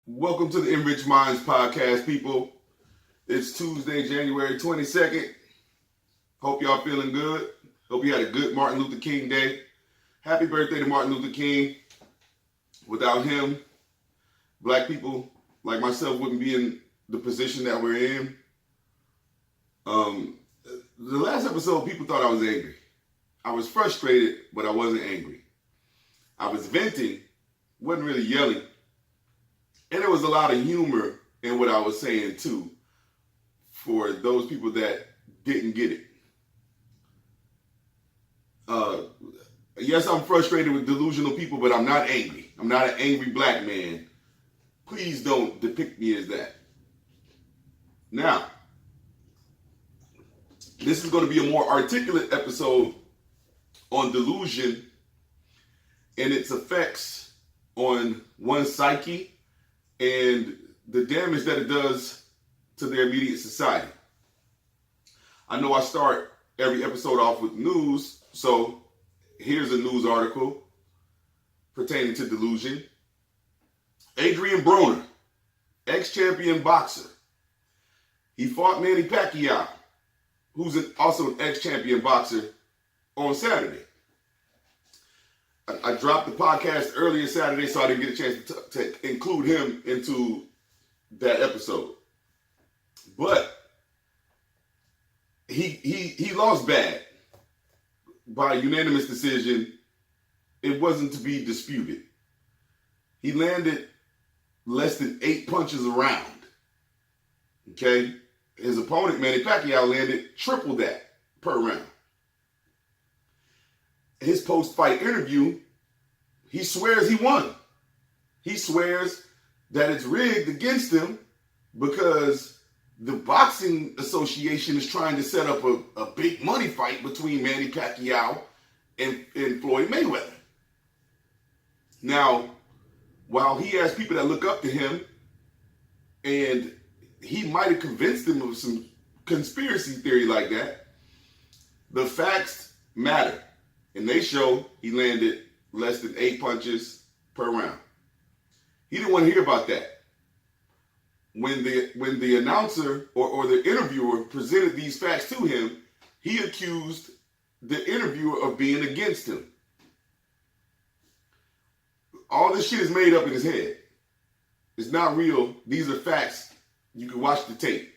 Welcome to the Enriched Minds podcast, people. It's Tuesday, January 22nd. Hope y'all feeling good. Hope you had a good Martin Luther King Day. Happy birthday to Martin Luther King. Without him, black people like myself wouldn't be in the position that we're in. The last episode, people thought I was angry. I was frustrated, but I wasn't angry. I was venting, wasn't really yelling. And there was a lot of humor in what I was saying, too, for those people that didn't get it. Yes, I'm frustrated with delusional people, but I'm not angry. I'm not an angry black man. Please don't depict me as that. Now, this is going to be a more articulate episode on delusion and its effects on one's psyche and the damage that it does to their immediate society. I know I start every episode off with news, so here's a news article pertaining to delusion. Adrian Broner, ex-champion boxer. He fought Manny Pacquiao, who's also an ex-champion boxer, on Saturday. I dropped the podcast earlier Saturday, so I didn't get a chance to include him into that episode. But he lost bad by unanimous decision. It wasn't to be disputed. He landed less than 8 punches a round. Okay? His opponent, Manny Pacquiao, landed triple that per round. His post-fight interview, he swears he won. He swears that it's rigged against him because the Boxing Association is trying to set up a big money fight between Manny Pacquiao and Floyd Mayweather. Now, while he has people that look up to him, and he might have convinced them of some conspiracy theory like that, the facts matter. And they show he landed less than 8 punches per round. He didn't want to hear about that. When the announcer or the interviewer presented these facts to him, he accused the interviewer of being against him. All this shit is made up in his head. It's not real. These are facts. You can watch the tape.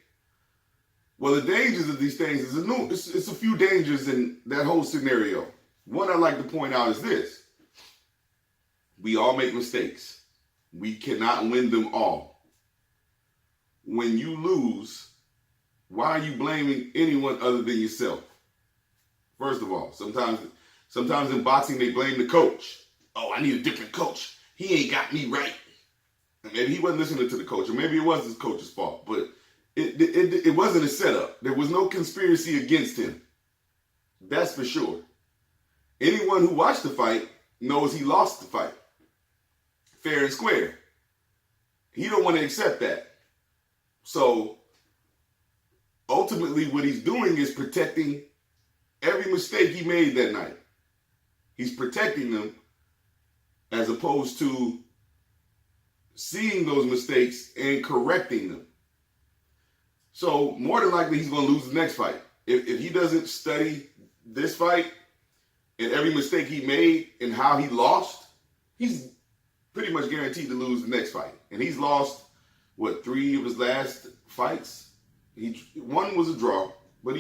Well, the dangers of these things is it's a few dangers in that whole scenario. One I'd like to point out is this. We all make mistakes. We cannot win them all. When you lose, why are you blaming anyone other than yourself? First of all, sometimes in boxing they blame the coach. Oh, I need a different coach. He ain't got me right. And maybe he wasn't listening to the coach, or maybe it was his coach's fault, but it wasn't a setup. There was no conspiracy against him. That's for sure. Anyone who watched the fight knows he lost the fight. Fair and square. He don't want to accept that. So, ultimately what he's doing is protecting every mistake he made that night. He's protecting them as opposed to seeing those mistakes and correcting them. So, more than likely he's going to lose the next fight. If he doesn't study this fight, and every mistake he made and how he lost, he's pretty much guaranteed to lose the next fight. And he's lost, 3 of his last fights? One was a draw, but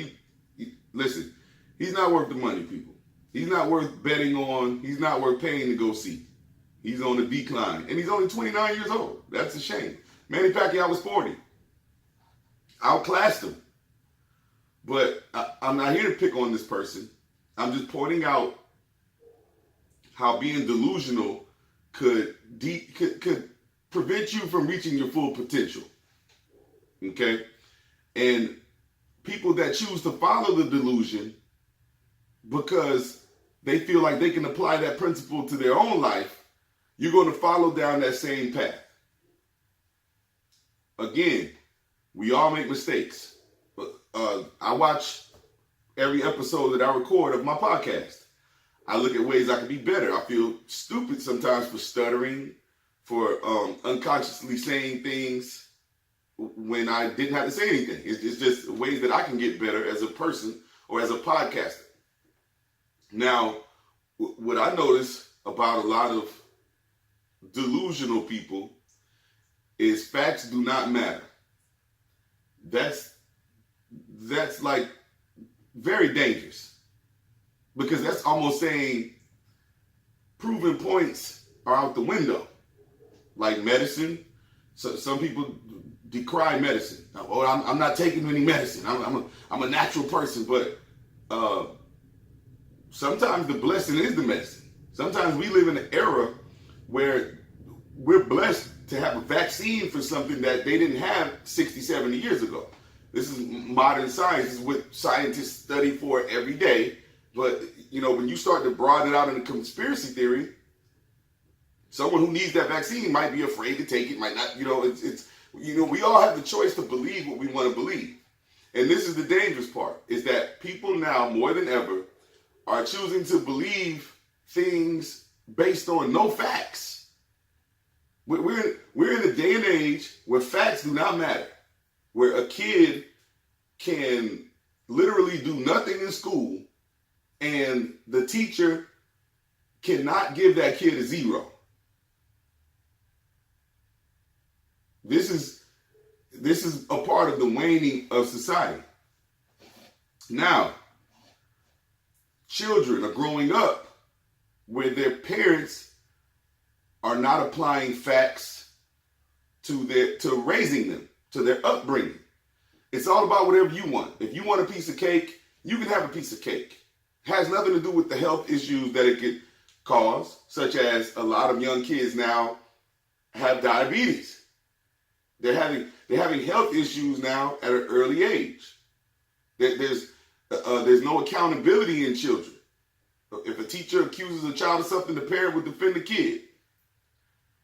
listen, he's not worth the money, people. He's not worth betting on. He's not worth paying to go see. He's on the decline. And he's only 29 years old. That's a shame. Manny Pacquiao was 40. Outclassed him. But I'm not here to pick on this person. I'm just pointing out how being delusional could prevent you from reaching your full potential. Okay? And people that choose to follow the delusion because they feel like they can apply that principle to their own life, you're going to follow down that same path. Again, we all make mistakes. I watch every episode that I record of my podcast. I look at ways I can be better. I feel stupid sometimes for stuttering, for unconsciously saying things when I didn't have to say anything. It's just ways that I can get better as a person or as a podcaster. Now, what I notice about a lot of delusional people is facts do not matter. That's like very dangerous, because that's almost saying proven points are out the window. Like medicine, so some people decry medicine. Oh, I'm not taking any medicine. I'm a natural person, but sometimes the blessing is the medicine. Sometimes we live in an era where we're blessed to have a vaccine for something that they didn't have 60, 70 years ago. This is modern science. This is what scientists study for every day. But, when you start to broaden it out into conspiracy theory, someone who needs that vaccine might be afraid to take it, might not, we all have the choice to believe what we want to believe. And this is the dangerous part, is that people now, more than ever, are choosing to believe things based on no facts. We're in a day and age where facts do not matter, where a kid can literally do nothing in school and the teacher cannot give that kid a 0. This is a part of the waning of society. Now, children are growing up where their parents are not applying facts to raising them, to their upbringing. It's all about whatever you want. If you want a piece of cake, you can have a piece of cake. It has nothing to do with the health issues that it could cause, such as a lot of young kids now have diabetes. They're having health issues now at an early age. There's no accountability in children. If a teacher accuses a child of something, the parent would defend the kid.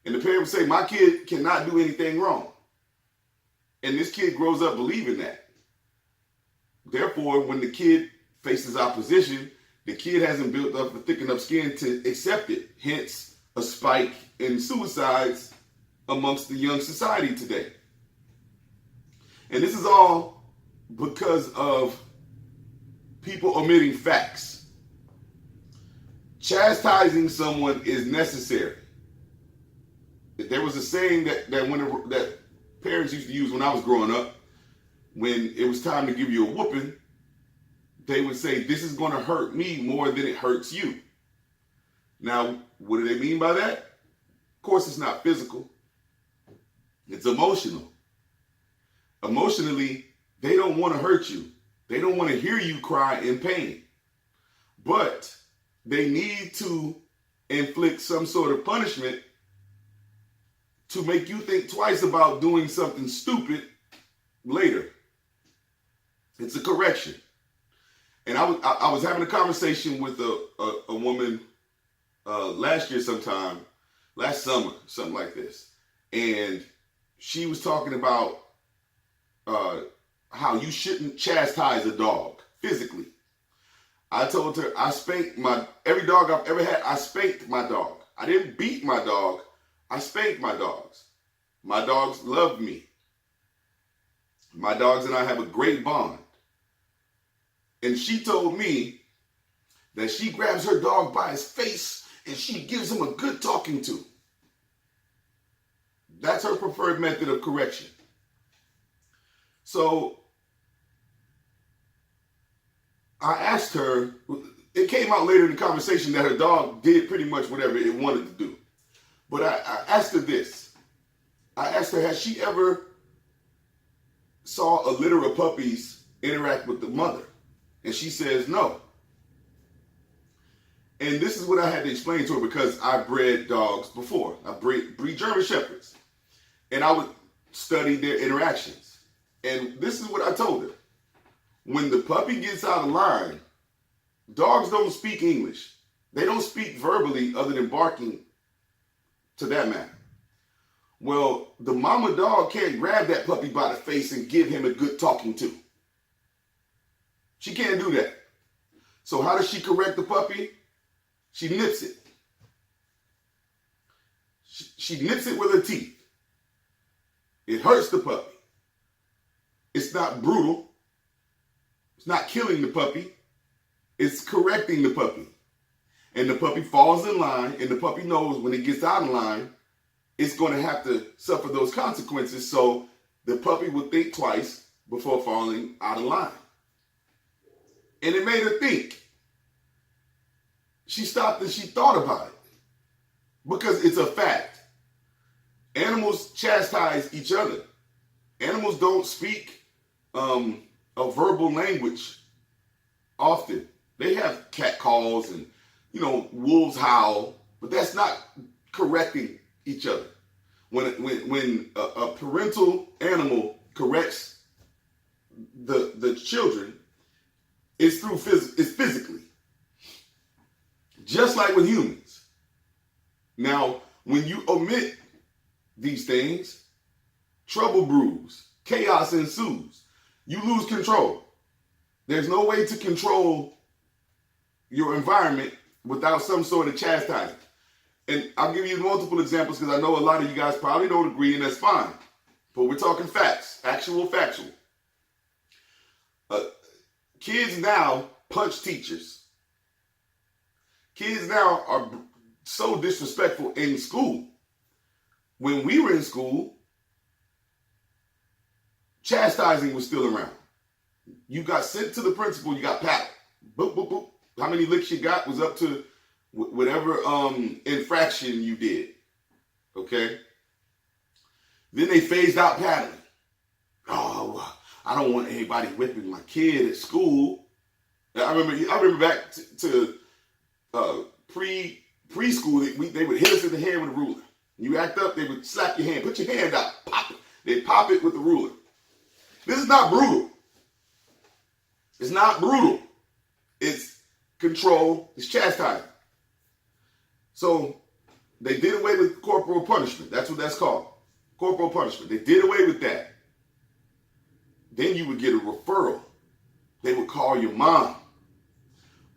And the parent would say, my kid cannot do anything wrong. And this kid grows up believing that. Therefore, when the kid faces opposition, the kid hasn't built up a thick enough skin to accept it. Hence, a spike in suicides amongst the young society today. And this is all because of people omitting facts. Chastising someone is necessary. There was a saying that parents used to use when I was growing up. When it was time to give you a whooping, they would say, this is going to hurt me more than it hurts you. Now, what do they mean by that? Of course, it's not physical. It's emotional. Emotionally, they don't want to hurt you. They don't want to hear you cry in pain. But they need to inflict some sort of punishment to make you think twice about doing something stupid later. It's a correction. And I was having a conversation with a woman last summer, something like this. And she was talking about how you shouldn't chastise a dog physically. I told her I spanked every dog I've ever had, I spanked my dog. I didn't beat my dog. I spanked my dogs. My dogs love me. My dogs and I have a great bond. And she told me that she grabs her dog by his face and she gives him a good talking to. That's her preferred method of correction. So I asked her, it came out later in the conversation that her dog did pretty much whatever it wanted to do. But I asked her this. I asked her, has she ever saw a litter of puppies interact with the mother? And she says no. And this is what I had to explain to her, because I bred dogs before. I breed German Shepherds. And I would study their interactions. And this is what I told her. When the puppy gets out of line, dogs don't speak English. They don't speak verbally other than barking, to that matter. Well, the mama dog can't grab that puppy by the face and give him a good talking to. She can't do that. So how does she correct the puppy? She nips it. she nips it with her teeth. It hurts the puppy. It's not brutal. It's not killing the puppy. It's correcting the puppy. And the puppy falls in line, and the puppy knows when it gets out of line, it's going to have to suffer those consequences. So the puppy will think twice before falling out of line. And it made her think. She stopped and she thought about it. Because it's a fact. Animals chastise each other. Animals don't speak a verbal language often. They have cat calls and, wolves howl, but that's not correcting each other. When a parental animal corrects the children, it's physically. Just like with humans. Now, when you omit these things, trouble brews, chaos ensues. You lose control. There's no way to control your environment without some sort of chastising. And I'll give you multiple examples because I know a lot of you guys probably don't agree, and that's fine. But we're talking facts, actual factual. Kids now punch teachers. Kids now are so disrespectful in school. When we were in school, chastising was still around. You got sent to the principal, you got paddled. Boop, boop, boop. How many licks you got was up to whatever infraction you did. Okay? Then they phased out paddling. Oh, I don't want anybody whipping my kid at school. I remember back to preschool, they would hit us in the hand with a ruler. You act up, they would slap your hand, put your hand out, pop it. They'd pop it with the ruler. This is not brutal. It's not brutal. It's control, it's chastising. So they did away with corporal punishment. That's what that's called. Corporal punishment. They did away with that. Then you would get a referral. They would call your mom.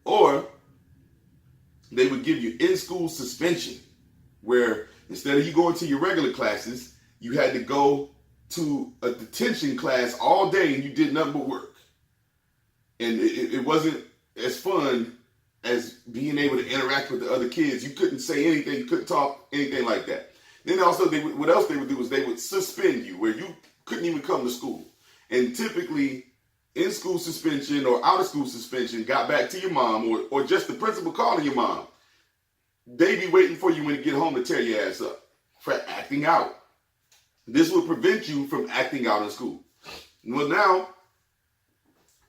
Or they would give you in-school suspension, where instead of you going to your regular classes, you had to go to a detention class all day and you did nothing but work. And it wasn't as fun as being able to interact with the other kids. You couldn't say anything, you couldn't talk, anything like that. Then also, what else they would do is they would suspend you, where you couldn't even come to school. And typically, in-school suspension or out-of-school suspension got back to your mom, or just the principal calling your mom. They be waiting for you when you get home to tear your ass up for acting out. This would prevent you from acting out in school. Well, now,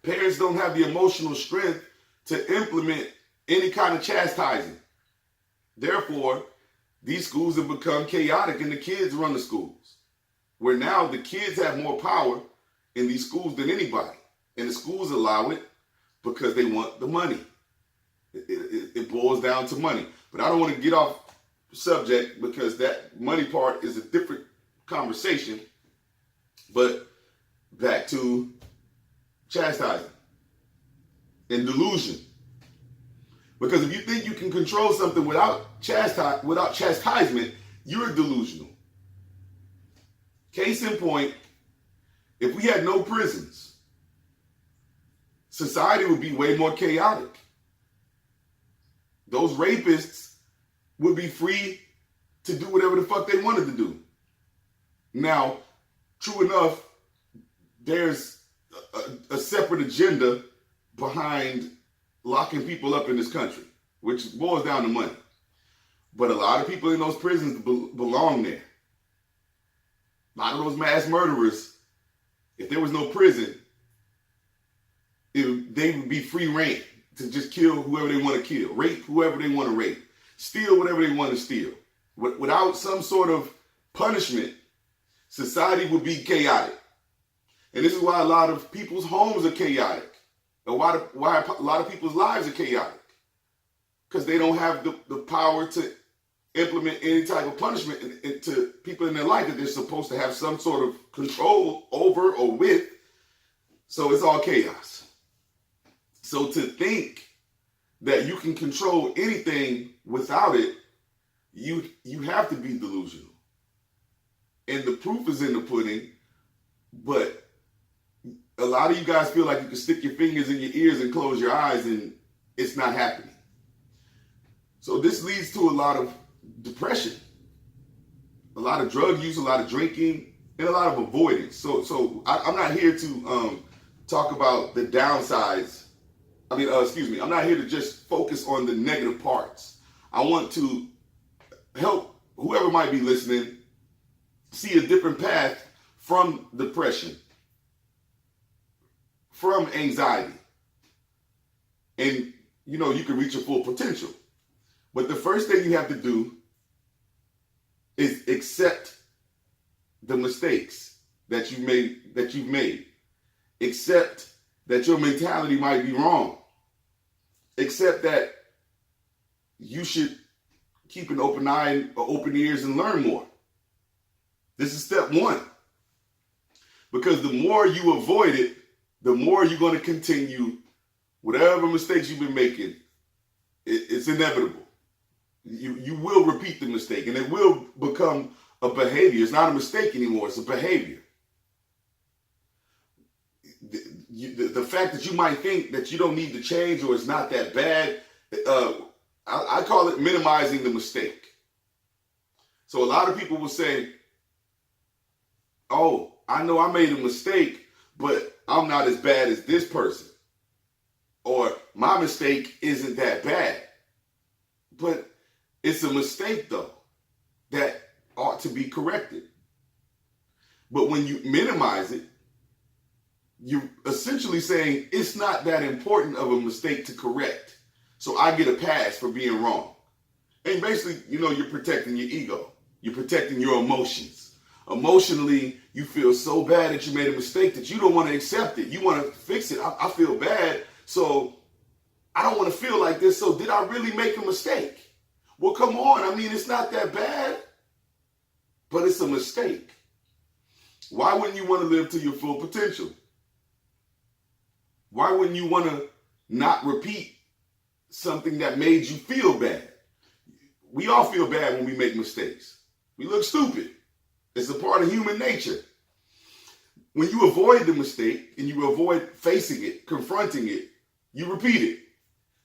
parents don't have the emotional strength to implement any kind of chastising. Therefore, these schools have become chaotic and the kids run the schools. Where now the kids have more power in these schools than anybody. And the schools allow it because they want the money. It boils down to money. But I don't want to get off subject because that money part is a different conversation. But back to chastising and delusion. Because if you think you can control something without chastisement, you're delusional. Case in point, if we had no prisons, society would be way more chaotic. Those rapists would be free to do whatever the fuck they wanted to do. Now, true enough, there's a separate agenda behind locking people up in this country, which boils down to money. But a lot of people in those prisons belong there. A lot of those mass murderers, if there was no prison, they would be free reign to just kill whoever they want to kill, rape whoever they want to rape, steal whatever they want to steal. Without some sort of punishment, society would be chaotic. And this is why a lot of people's homes are chaotic. And why a lot of people's lives are chaotic. Because they don't have the power to implement any type of punishment to people in their life that they're supposed to have some sort of control over or with. So it's all chaos. So to think that you can control anything without it, you have to be delusional. and the proof is in the pudding, but a lot of you guys feel like you can stick your fingers in your ears and close your eyes and it's not happening. So this leads to a lot of depression, a lot of drug use, a lot of drinking, and a lot of avoidance. So I'm not here to talk about the downsides. I'm not here to just focus on the negative parts. I want to help whoever might be listening see a different path from depression, from anxiety. And, you can reach your full potential. But the first thing you have to do is accept the mistakes that you've made. Accept that your mentality might be wrong. Accept that you should keep an open eye or open ears and learn more. This is step one. Because the more you avoid it, the more you're going to continue whatever mistakes you've been making. It's inevitable. You will repeat the mistake, and it will become a behavior. It's not a mistake anymore. It's a behavior. The fact that you might think that you don't need to change or it's not that bad, I call it minimizing the mistake. So a lot of people will say, oh, I know I made a mistake, but I'm not as bad as this person. Or my mistake isn't that bad. But it's a mistake, though, that ought to be corrected. But when you minimize it, you're essentially saying it's not that important of a mistake to correct. So I get a pass for being wrong. And basically, you're protecting your ego. You're protecting your emotions. Emotionally, you feel so bad that you made a mistake that you don't want to accept it. You want to fix it. I feel bad, so I don't want to feel like this. So did I really make a mistake? Well, come on. It's not that bad, but it's a mistake. Why wouldn't you want to live to your full potential? Why wouldn't you want to not repeat something that made you feel bad? We all feel bad when we make mistakes. We look stupid. It's a part of human nature. When you avoid the mistake and you avoid facing it, confronting it, you repeat it.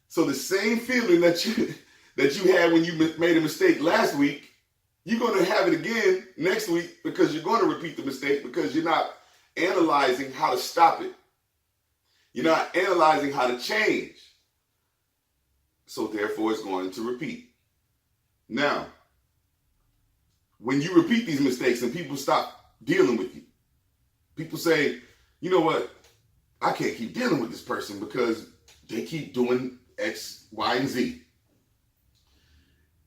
So the same feeling that you had when you made a mistake last week, you're going to have it again next week because you're going to repeat the mistake because you're not analyzing how to stop it. You're not analyzing how to change. So therefore, it's going to repeat. Now, when you repeat these mistakes and people stop dealing with you, people say, you know what? I can't keep dealing with this person because they keep doing X, Y, and Z.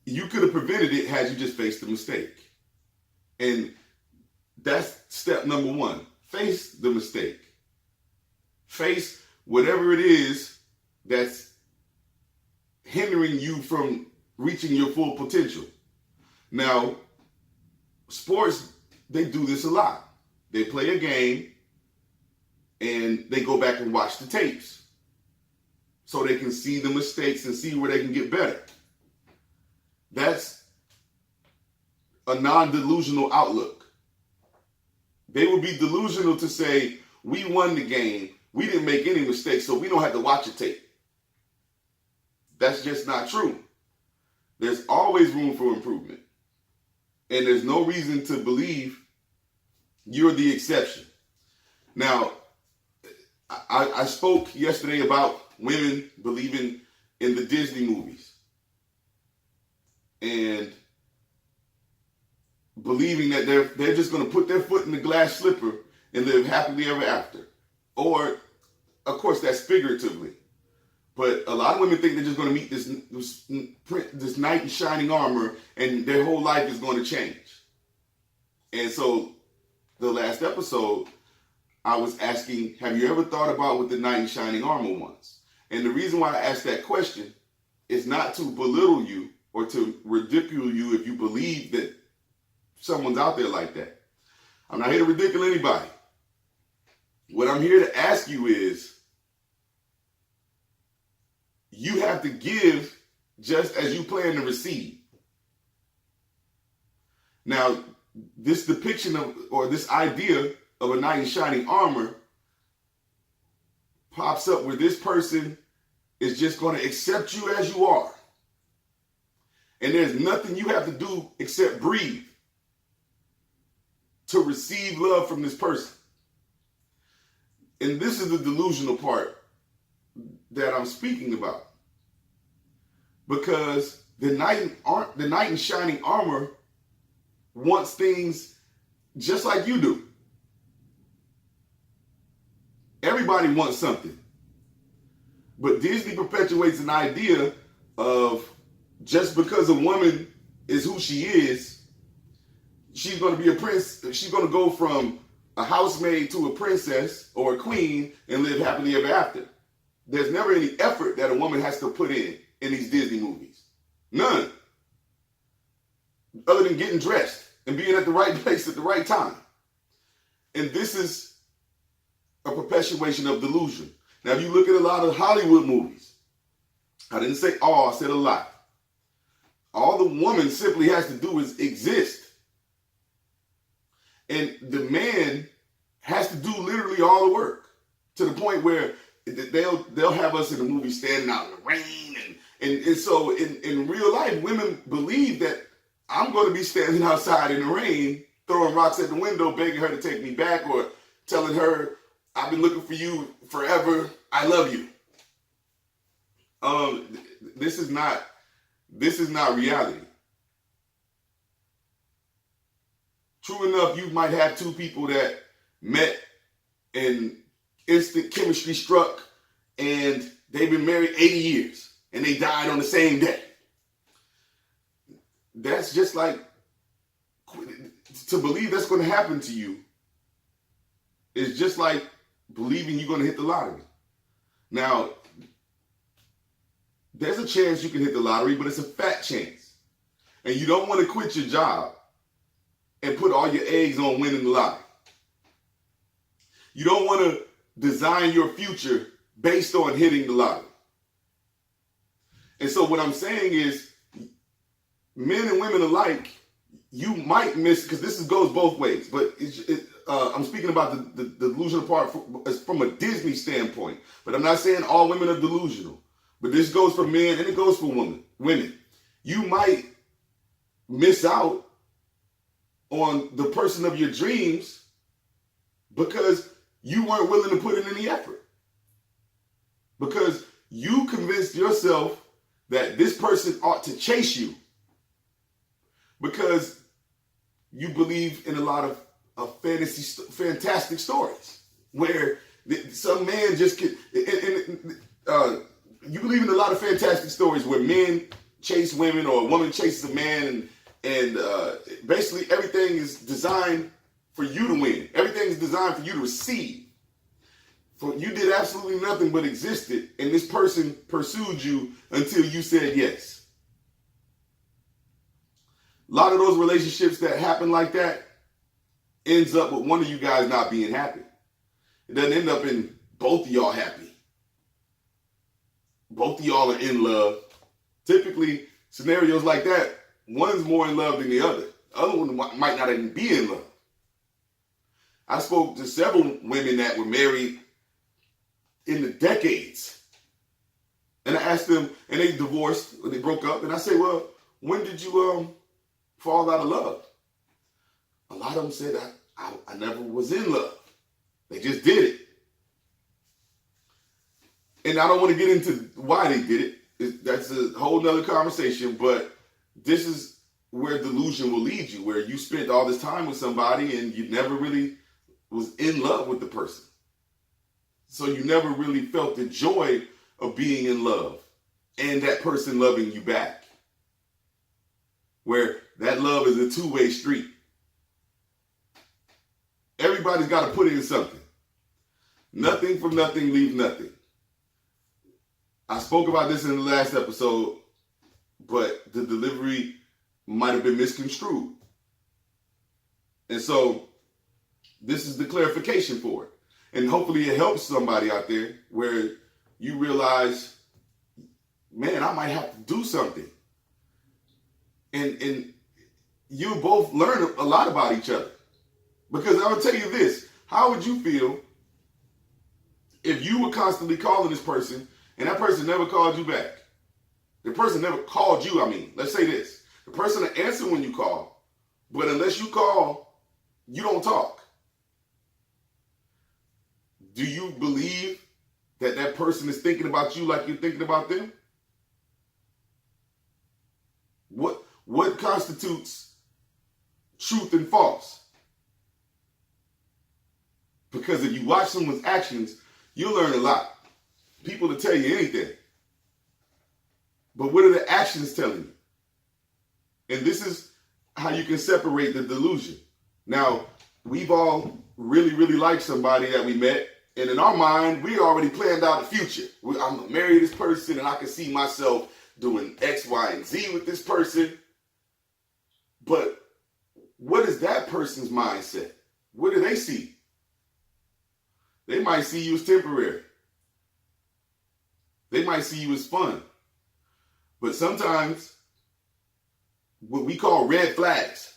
You could have prevented it had you just faced the mistake. And that's step number one. Face the mistake. Face whatever it is that's hindering you from reaching your full potential. Now, sports, they do this a lot. They play a game and they go back and watch the tapes so they can see the mistakes and see where they can get better. That's a non-delusional outlook. They would be delusional to say, we won the game, we didn't make any mistakes, so we don't have to watch a tape. That's just not true. There's always room for improvement. And there's no reason to believe you're the exception. Now, I spoke yesterday about women believing in the Disney movies and believing that they're just going to put their foot in the glass slipper and live happily ever after. Or, of course, that's figuratively. But a lot of women think they're just going to meet this knight in shining armor and their whole life is going to change. And so the last episode, I was asking, have you ever thought about what the knight in shining armor wants? And the reason why I asked that question is not to belittle you or to ridicule you if you believe that someone's out there like that. I'm not here to ridicule anybody. What I'm here to ask you is, you have to give just as you plan to receive. Now, this depiction of, or this idea of a knight in shining armor pops up where this person is just going to accept you as you are. And there's nothing you have to do except breathe to receive love from this person. And this is the delusional part that I'm speaking about. Because the knight in shining armor wants things just like you do. Everybody wants something. But Disney perpetuates an idea of just because a woman is who she is, she's going to be a prince. She's going to go from a housemaid to a princess or a queen and live happily ever after. There's never any effort that a woman has to put in these Disney movies. None. Other than getting dressed and being at the right place at the right time. And this is a perpetuation of delusion. Now, if you look at a lot of Hollywood movies, I didn't say all, I said a lot. All the woman simply has to do is exist. And the man has to do literally all the work, to the point where they'll have us in the movie standing out in the rain. And so in real life, women believe that I'm going to be standing outside in the rain, throwing rocks at the window, begging her to take me back, or telling her, I've been looking for you forever. I love you. This is not reality. True enough, you might have two people that met and instant chemistry struck, and they've been married 80 years, and they died on the same day. That's just like, to believe that's going to happen to you is just like believing you're going to hit the lottery. Now, there's a chance you can hit the lottery, but it's a fat chance. And you don't want to quit your job and put all your eggs on winning the lottery. You don't want to design your future based on hitting the lottery. And so what I'm saying is, men and women alike, you might miss, because this goes both ways, but I'm speaking about the delusional part from a Disney standpoint. But I'm not saying all women are delusional. But this goes for men and it goes for women. You might miss out on the person of your dreams because you weren't willing to put in any effort. Because you convinced yourself that this person ought to chase you because you believe in a lot of fantastic stories where some man just can, you believe in a lot of fantastic stories where men chase women or a woman chases a man, and basically everything is designed for you to win. Everything is designed for you to receive. You did absolutely nothing but existed, and this person pursued you until you said yes. A lot of those relationships that happen like that ends up with one of you guys not being happy. It doesn't end up in both of y'all happy. Both of y'all are in love. Typically, scenarios like that, one's more in love than the other. The other one might not even be in love. I spoke to several women that were married in the decades. And I asked them, and they divorced, or they broke up, and I said, well, when did you fall out of love? A lot of them said, I never was in love. They just did it. And I don't want to get into why they did it. That's a whole nother conversation, but this is where delusion will lead you, where you spent all this time with somebody and you never really was in love with the person. So you never really felt the joy of being in love and that person loving you back. Where that love is a two-way street. Everybody's got to put in something. Nothing from nothing leaves nothing. I spoke about this in the last episode, but the delivery might have been misconstrued. And so this is the clarification for it. And hopefully it helps somebody out there where you realize, man, I might have to do something. And you'll both learn a lot about each other. Because I will tell you this, how would you feel if you were constantly calling this person and that person never called you back? The person never called you, let's say this. The person will answer when you call, but unless you call, you don't talk. Do you believe that that person is thinking about you like you're thinking about them? What constitutes truth and false? Because if you watch someone's actions, you'll learn a lot. People will tell you anything. But what are the actions telling you? And this is how you can separate the delusion. Now, we've all really, really liked somebody that we met. And in our mind, we already planned out the future. I'm going to marry this person and I can see myself doing X, Y, and Z with this person. But what is that person's mindset? What do they see? They might see you as temporary. They might see you as fun. But sometimes what we call red flags,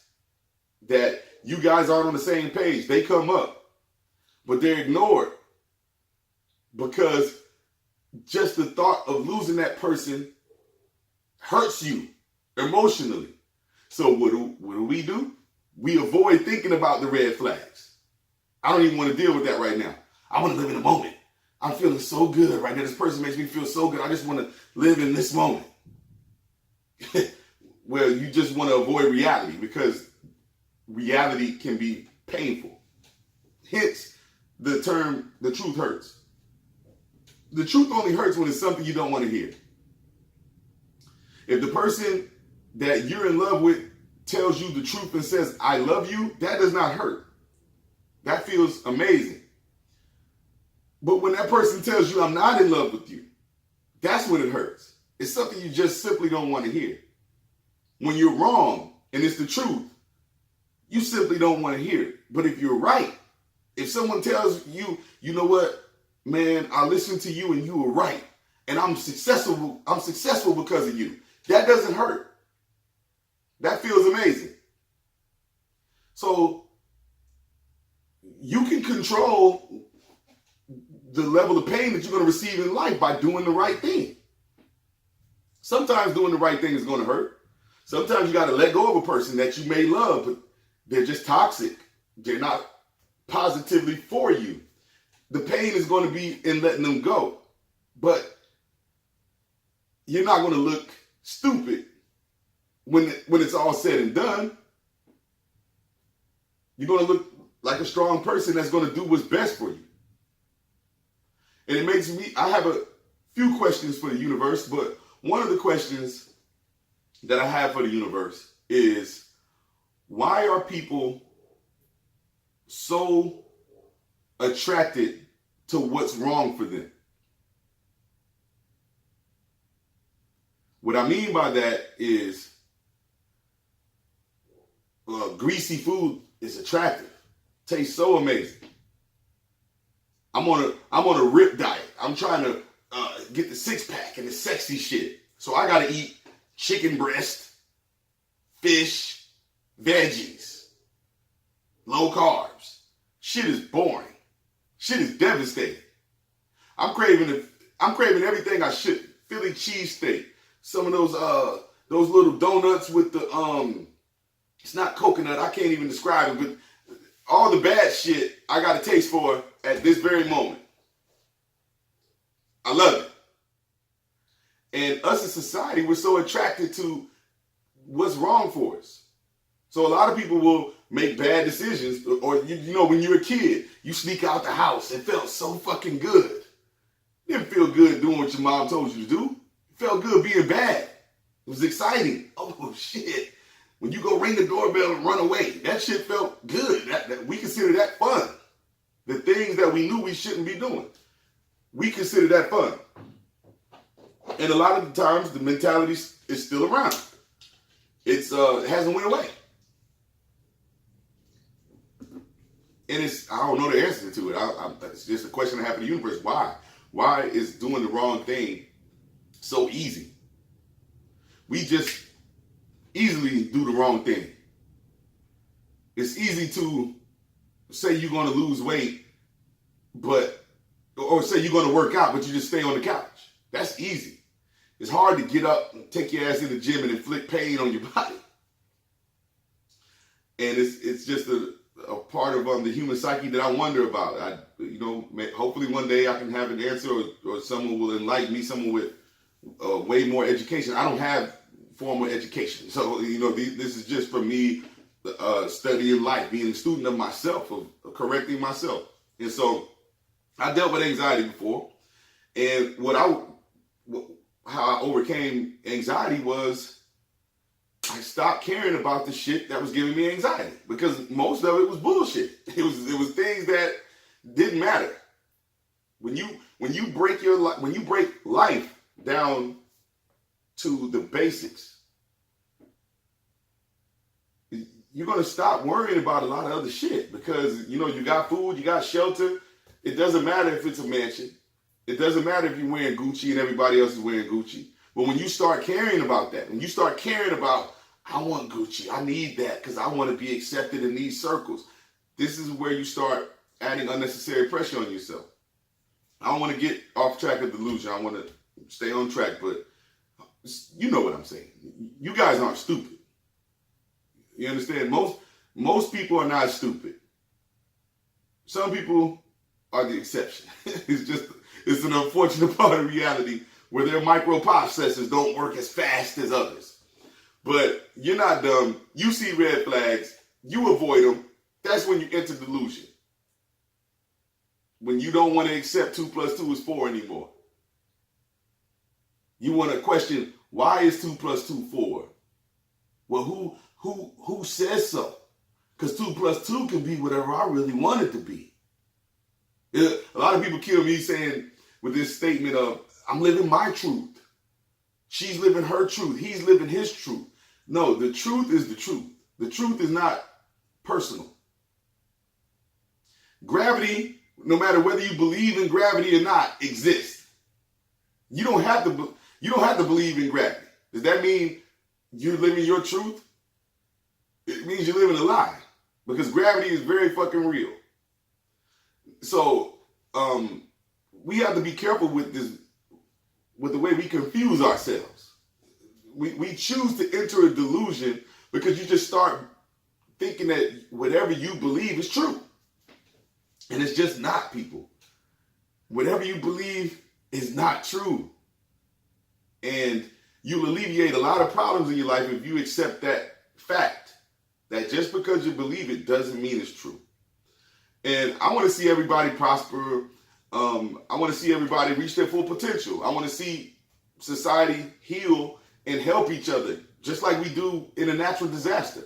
that you guys aren't on the same page, they come up, but they're ignored because just the thought of losing that person hurts you emotionally. So what do? We avoid thinking about the red flags. I don't even want to deal with that right now. I want to live in the moment. I'm feeling so good right now. This person makes me feel so good. I just want to live in this moment. Well, you just want to avoid reality because reality can be painful. Hence the term, the truth hurts. The truth only hurts when it's something you don't want to hear. If the person that you're in love with tells you the truth and says, I love you, that does not hurt. That feels amazing. But when that person tells you, I'm not in love with you, that's when it hurts. It's something you just simply don't want to hear. When you're wrong and it's the truth, you simply don't want to hear it. But if you're right, if someone tells you, you know what, man, I listened to you and you were right, and I'm successful because of you, that doesn't hurt. That feels amazing. So you can control the level of pain that you're going to receive in life by doing the right thing. Sometimes doing the right thing is going to hurt. Sometimes you got to let go of a person that you may love, but they're just toxic. They're not positively for you. The pain is going to be in letting them go. But you're not going to look stupid when it's all said and done. You're going to look like a strong person that's going to do what's best for you. And it makes me, I have a few questions for the universe, but one of the questions that I have for the universe is, why are people so attracted to what's wrong for them? What I mean by that is, greasy food is attractive. Tastes so amazing. I'm on a rip diet. I'm trying to get the six pack and the sexy shit. So I gotta eat chicken breast, fish, veggies, low carbs. Shit is boring. Shit is devastating. I'm craving everything I should. Philly cheesesteak. Some of those little donuts with the it's not coconut. I can't even describe it, but all the bad shit I got a taste for at this very moment. I love it. And us as society, we're so attracted to what's wrong for us. So a lot of people will make bad decisions, or you know, when you're a kid, you sneak out the house. It felt so fucking good. It didn't feel good doing what your mom told you to do. It felt good being bad. It was exciting. Oh shit. When you go ring the doorbell and run away, that shit felt good. That we consider that fun. The things that we knew we shouldn't be doing, we consider that fun. And a lot of the times, the mentality is still around. It hasn't went away. And I don't know the answer to it. It's just a question I have for the universe. Why? Why is doing the wrong thing so easy? We just easily do the wrong thing. it's easy to say you're going to lose weight, or say you're going to work out, but you just stay on the couch. That's easy. It's hard to get up and take your ass in the gym and inflict pain on your body. And it's just a part of the human psyche that I wonder about. Hopefully one day I can have an answer, or someone will enlighten me, someone with way more education. I don't have formal education. So, this is just for me studying life, being a student of myself, of correcting myself. And so I dealt with anxiety before. And how I overcame anxiety was I stopped caring about the shit that was giving me anxiety, because most of it was bullshit. It was things that didn't matter. When you break life down to the basics, you're going to stop worrying about a lot of other shit, because you got food, you got shelter. It doesn't matter if it's a mansion. It doesn't matter if you're wearing Gucci and everybody else is wearing Gucci. But when you start caring about that, when you start caring about, I want Gucci, I need that because I want to be accepted in these circles, this is where you start adding unnecessary pressure on yourself. I don't want to get off track of delusion. I want to stay on track, but you know what I'm saying. You guys aren't stupid. You understand? Most people are not stupid. Some people are the exception. It's an unfortunate part of reality where their microprocessors don't work as fast as others. But you're not dumb. You see red flags. You avoid them. That's when you enter delusion. When you don't want to accept 2 + 2 is 4 anymore. You want to question, why is 2 + 2 4? Well, who says so? Because 2 + 2 can be whatever I really want it to be. A lot of people kill me saying with this statement of, I'm living my truth. She's living her truth. He's living his truth. No, the truth is the truth. The truth is not personal. Gravity, no matter whether you believe in gravity or not, exists. You don't have to believe in gravity. Does that mean you're living your truth? It means you're living a lie, because gravity is very fucking real. So we have to be careful with the way we confuse ourselves. We choose to enter a delusion because you just start thinking that whatever you believe is true. And it's just not, people. Whatever you believe is not true. And you'll alleviate a lot of problems in your life if you accept that fact, that just because you believe it doesn't mean it's true. And I want to see everybody prosper. I want to see everybody reach their full potential. I want to see society heal and help each other, just like we do in a natural disaster.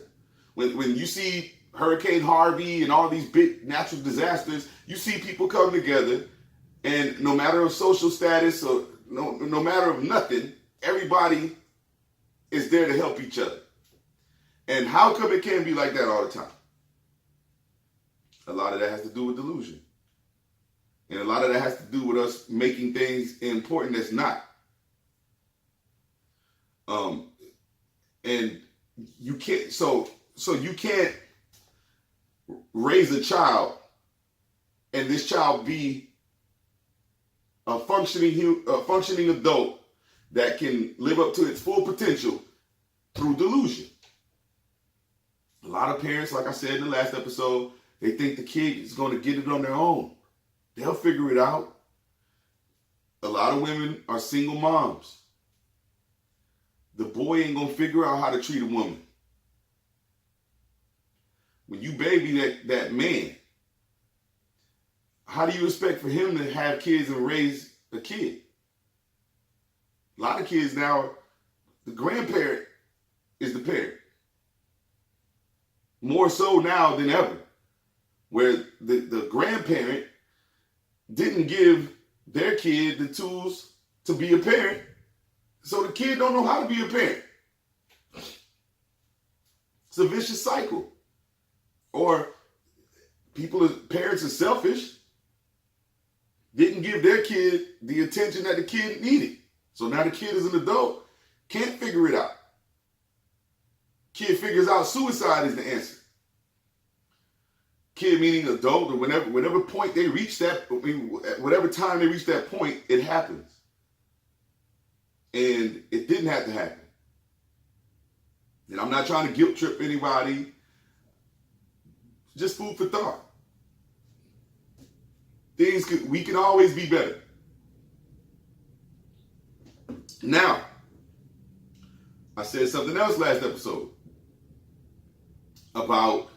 When you see Hurricane Harvey and all these big natural disasters, you see people come together, and no matter of social status or no matter of nothing, everybody is there to help each other. And how come it can't be like that all the time? A lot of that has to do with delusion. And a lot of that has to do with us making things important that's not. And you can't, so you can't raise a child and this child be a functioning adult that can live up to its full potential through delusion. A lot of parents, like I said in the last episode, they think the kid is going to get it on their own. They'll figure it out. A lot of women are single moms. The boy ain't going to figure out how to treat a woman. When you baby that man, how do you expect for him to have kids and raise a kid? A lot of kids now, the grandparent is the parent. More so now than ever, where the grandparent didn't give their kid the tools to be a parent, so the kid don't know how to be a parent. It's a vicious cycle. Or parents are selfish, didn't give their kid the attention that the kid needed. So now the kid is an adult, can't figure it out. Kid figures out suicide is the answer. kid meaning adult, or whenever point they reach that, whatever time they reach that point, it happens. And it didn't have to happen. And I'm not trying to guilt trip anybody. Just food for thought. We can always be better. Now, I said something else last episode about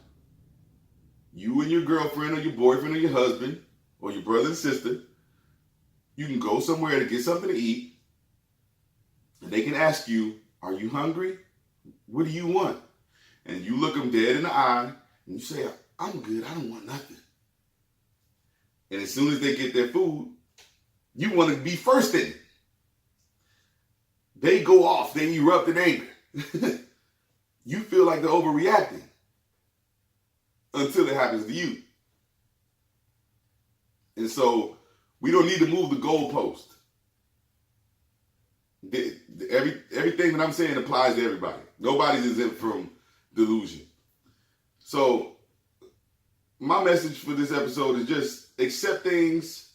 you and your girlfriend or your boyfriend or your husband or your brother and sister. You can go somewhere to get something to eat, and they can ask you, are you hungry? What do you want? And you look them dead in the eye and you say, I'm good, I don't want nothing. And as soon as they get their food, you want to be first in it. They go off, they erupt in anger. You feel like they're overreacting until it happens to you. And so we don't need to move the goalpost. Everything that I'm saying applies to everybody. Nobody's exempt from delusion. So my message for this episode is just accept things,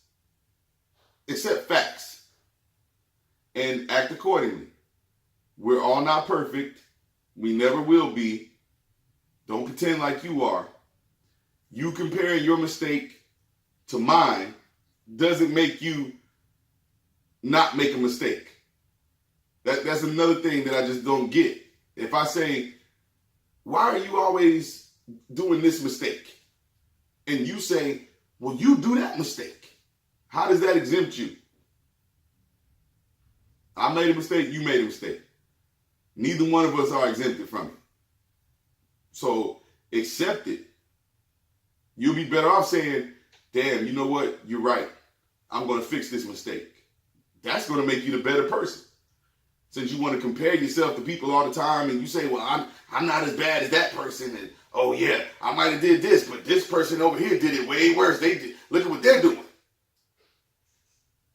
accept facts, and act accordingly. We're all not perfect. We never will be. Don't pretend like you are. You comparing your mistake to mine doesn't make you not make a mistake. That's another thing that I just don't get. If I say, why are you always doing this mistake? And you say, well, you do that mistake. How does that exempt you? I made a mistake, you made a mistake. Neither one of us are exempted from it. So accept it. You'll be better off saying, damn, you know what? You're right. I'm going to fix this mistake. That's going to make you the better person. Since you want to compare yourself to people all the time and you say, well, I'm not as bad as that person. And, oh, yeah, I might have did this, but this person over here did it way worse. Look at what they're doing.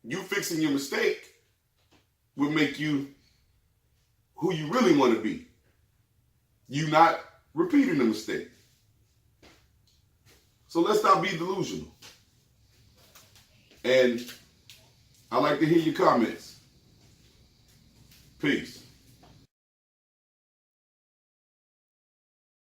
You fixing your mistake will make you who you really want to be. You not repeating the mistake. So let's not be delusional. And I'd like to hear your comments. Peace.